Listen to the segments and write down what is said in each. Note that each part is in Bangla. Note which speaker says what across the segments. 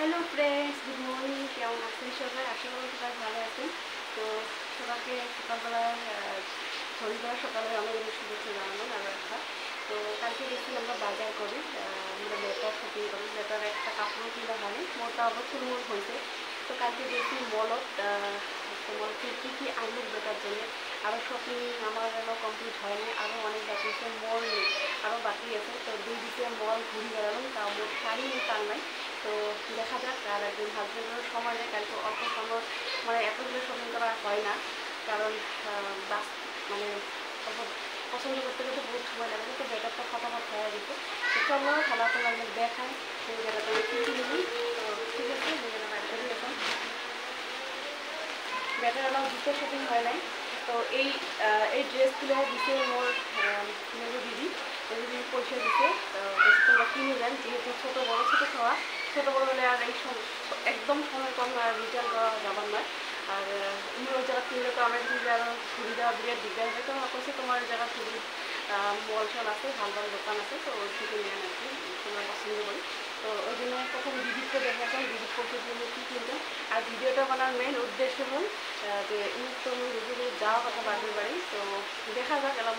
Speaker 1: Hello friends, good morning. কেমন আছেন সবাই? আশা করি সবাই ভালো আছেন। তো সবাইকে সকালবেলায় শনিবার সকালে আমাদের শুভেচ্ছা জানাবেন আরও একবার। তো কালকে গেছি আমরা বাজার করি, আমরা লেটার শপিং করি। লেটার একটা কাপড়ও কিনা হয়নি, মোটা অবশ্যই মূল হয়েছে। তো কালকে গেছি মলত, তোমার কী কী আনলো বেটার জন্য। আরও শপিং আমার কমপ্লিট হয়নি, আরও অনেক বাকি আছে, মল আরও বাকি আছে। তো 2 দিকে মল ঘুরে বেড়ালাম, তাও মোট শাড়ি তার নাই। তো দেখা যাক, আর একদিন হাজবেন্ডেরও সময় নেই, কালকে অল্প সময় মানে এতগুলো শপিং করা হয় না, কারণ বাস মানে অল্প পছন্দ করতে করতে বহুত সময় লাগে। তো ব্যাটারটা ফটাফট হয়ে গেছে। তো চলো খেলাতে লাগলে দেখাই সেই জায়গাটা আমি কী কিনবি। তো ঠিক আছে, বাইরে করে এখন ব্যাটার এলাও দিতে শপিং হয় নাই। তো এই ড্রেসগুলো দিতে মোর মেজো দিদি পয়সা দিতে। তো তোমরা কিনে দেন, যেহেতু ছোটো খাওয়া ছোটো বড়ো হলে আর এই একদম সময় কম রিটার্ন করা যাবার নয়। আর অন্য জায়গা কিনলে তো আমার কিন্তু আরও ঘুরি দেওয়া বিরাট দিকদার হয়। তো আমার কাছে তোমার জায়গা খুবই মল টল আছে, ভালো ভালো দোকান আছে, তো ওই থেকে নেন আর কি, তোমরা পছন্দ করি। তো ওই জন্য প্রথম দিদিকে দেখাতাম, দিদির পক্ষের জন্য কী কিনতাম। আর ভিডিওটা বানার মেইন উদ্দেশ্য হল যে তো আমি রুগী যাওয়ার কথা বাড়ির বাড়ি। তো দেখা যাক, এলাম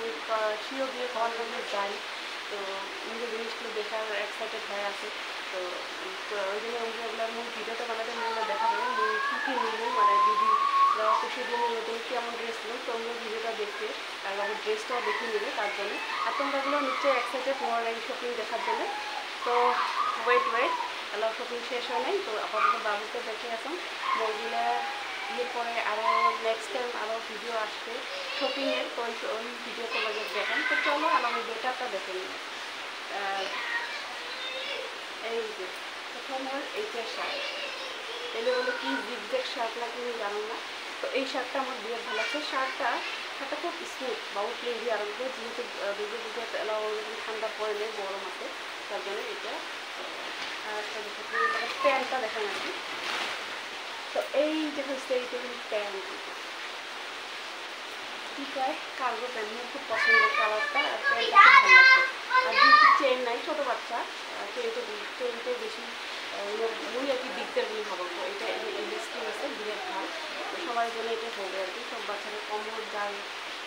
Speaker 1: শিও দিয়ে খাওয়ার জন্য যাই। তো নিজের জিনিসগুলো দেখার এক্সাইটেড হয়ে আছে। তো ওই জন্য ওগুলোর মূল ভিডিওটা বানাতে আমরা দেখাবো কী কী নিব, মানে দিদি যাওয়া তো সেদিন নতুন কেমন ড্রেস নিল। তো আমরা ভিডিওটা দেখতে আর আমার ড্রেসটাও দেখে নেবে তার জন্য। আর তোমরাগুলো নিশ্চয়ই এক্সাইটেড তোমার এই শপিং দেখার জন্য। তো ওয়েট এলাও শপিং শেষ হয় নাই। তো আপাতত বাবুকে দেখে আসুন মলগুলা পরে আরও নেক্সট টাইম আরও ভিডিও আসবে শপিংয়ের। তো ওই ভিডিও তোমাদের দেখান। তো চলো আমি বেটারটা দেখে নিই। এই যে প্রথম হল এইটা শার্ট, এগুলো বলে কি জিগজ্যাগ শার্ট লাগে আমি জানো না। তো এই শার্টটা আমার বিরাট ভালো লাগছে। শার্টটা খুব স্মুথ, বাবু প্লেন দিয়ে আরম্ভ, যেহেতু দুর্গা এলাও ঠান্ডা পড়ে নেই, গরম আছে, তার জন্য এটা। আর প্যান্টটা দেখেন আর কি। তো এই যে হচ্ছে এইটা প্যান্ট, কী কয় কার্গো প্যান্ট, আমার খুব পছন্দ কালারটা। আর প্যান্টটা খুব ভালো লাগছে। আর যেহেতু চেন নাই, ছোটো বাচ্চা, চেনতে বেশি মুই আর কি দিকদার বলে ভাবো। তো এটা স্কিন আছে বিরাট ভাল, তো সবার জন্য এটা হবে আর কি। সব বাচ্চাদের কমর যার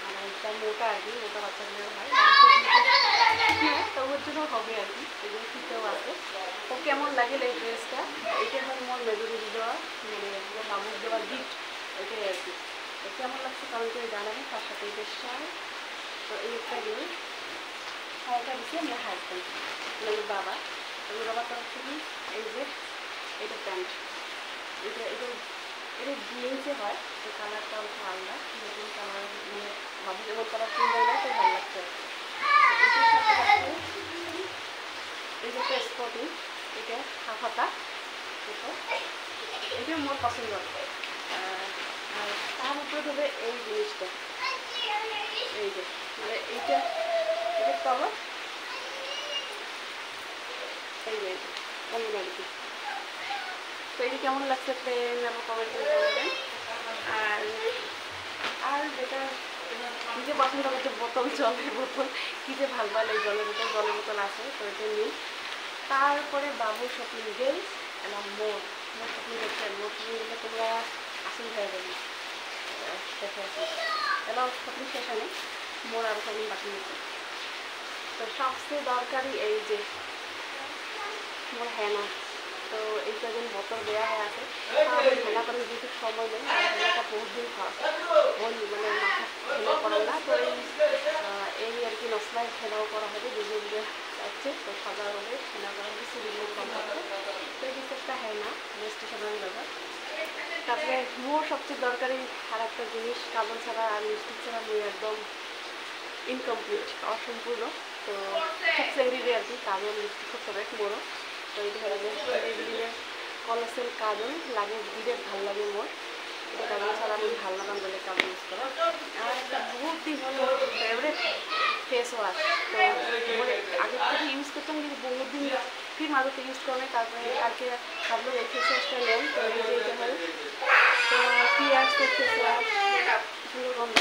Speaker 1: মানে যার মোটা আর কি, মোটা বাচ্চাগুলো হয় তো ওর জন্য হবে আর কি। এগুলো শীতেও আছে। তো কেমন লাগে এই ড্রেসটা? এটা হয় মোর মেজরিটি দেওয়া, মানে বাবুর দেওয়া গিফট, এটাই আর কি। তো কেমন লাগছে কারণ করে জানাবেন। তার সাথে এটা শাড়ি। তো এই একটা জিনিস শাড়িটা দিচ্ছে আমার হাজব্যান্ড, মানে বাবা। আমার বাবার তরফ থেকে এই যে এটা প্যান্ট, এটা এটা এটা জিন্সে হয়। তো কালারটা অল্প আলাদা, নতুন কালার, মানে বাবু যেমন কালার কিনবে না, তো ভালো লাগছে। এটার সাথে আছে এই যে একটা স্পটিং, এটা হাফাতা, এটা মোর পছন্দ। আর তার উপরে ধরে এই জিনিসটা, এই যে মানে এইটা এটা পাবো, এই যে কেমন আর কি। তো এটা কেমন লাগছে প্লেন আমার কমেন্ট করে বলবেন। আর আর যেটা নিজে পছন্দ করছে বোতল, জলের বোতল, কী যে ভালো এই জলের বোতল আছে, তো এটা নিই। তারপরে বাবু শপিং গেল এলাম মোর শপিং দেখতে। মোর শপিং গেলে তোমরা আসল হয়ে যাবে, দেখে আসি। এলাম শপিং শেষ নেই, মোর আরও শপিং বাকি নিচ্ছে। তো সবচেয়ে দরকারি এই যে মোর হেনা। তো এই কদিন বোতল দেওয়া হয়ে আছে, হেনা করার যেহেতু সময় নেই, আর হেনাটা বহুত দিন মানে মাথা হেনা করা না। তো এই আর কি নসলায় হেনাও করা হবে, দুটো যাচ্ছে। তো সাদা হবে হেনা করা হবে, সিলিগুলো কম হবে। তো এই একটা হেনা রেজিস্ট্রেশনের ব্যাপার। তারপরে মোর সবচেয়ে দরকারি আর একটা জিনিস, কাজল ছাড়া আর লিপস্টিক ছাড়া আমি একদম ইনকমপ্লিট, অসম্পূর্ণ। তো খুব সেহরিরে আর কি কাজল লিপস্টিক খুব ফেভারিট মোরও। তো এটা হলো যে মেবলিনের কলাসেল কাজল লাগে, বিরাট ভালো লাগে মোর। এটা কাজল ছাড়া আমি ভালো লাগান বলে কাজল ইউজ করা। আর একটা বহুত দিন হলো ফেভারিট ফেস ওয়াশ। তো আগের থেকে ইউজ করতাম, কিন্তু বহুত দিন ফির মাঝে ইউজ করে। তারপরে কালকে ভাবলাম এই ফেস ওয়াশটা নেন। তো এই যে এটা হল তোমার পিয়ার্স ফেস ওয়াশ, সুন্দর গন্ধ।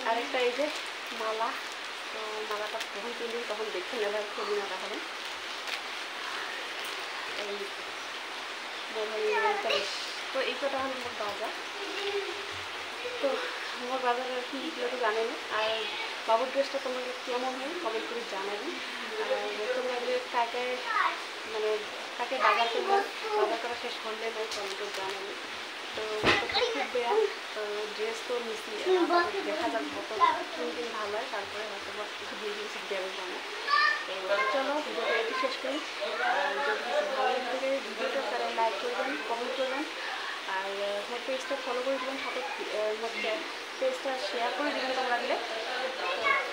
Speaker 1: আরেকটা এই যে মালা, তো মালাটা যখন কিনবেন তখন দেখে নেবেন, ছবি না দেখাবেন। এই তো এই কটা হলো মোট বাজার। তো আমার বাজার আর কি এগুলো তো জানেন। আর বাবুর ড্রেসটা তোমাদের কেমন হয় কমেন্ট করে জানাবেন। আর তোমরা কাকে মানে কাকে বাজার করবেন, বাজার করা শেষ করলে নয় কমেন্ট করে জানাবেন। তো খুব বেয়া, তো ড্রেস তো নিচ্ছি, দেখা যাক কত দিন ভালো হয়, তারপরে হয়তো একটু দিয়ে দিয়েছি দেবেন জানা। তো চলো ভিডিওটা এটি শেষ করি। আর যদি কিছু ভালো লেগে থাকে ভিডিওটা তারা লাইক করবেন, কমেন্ট করবেন, আর আমার পেজটা ফলো করে দেবেন, সাথে পেজটা শেয়ার করে দেবেন তোমরা দিলে।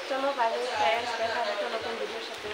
Speaker 1: চলো বাই বাই ফ্রেন্ডস, দেখা হচ্ছে নতুন ভিডিওর সাথে।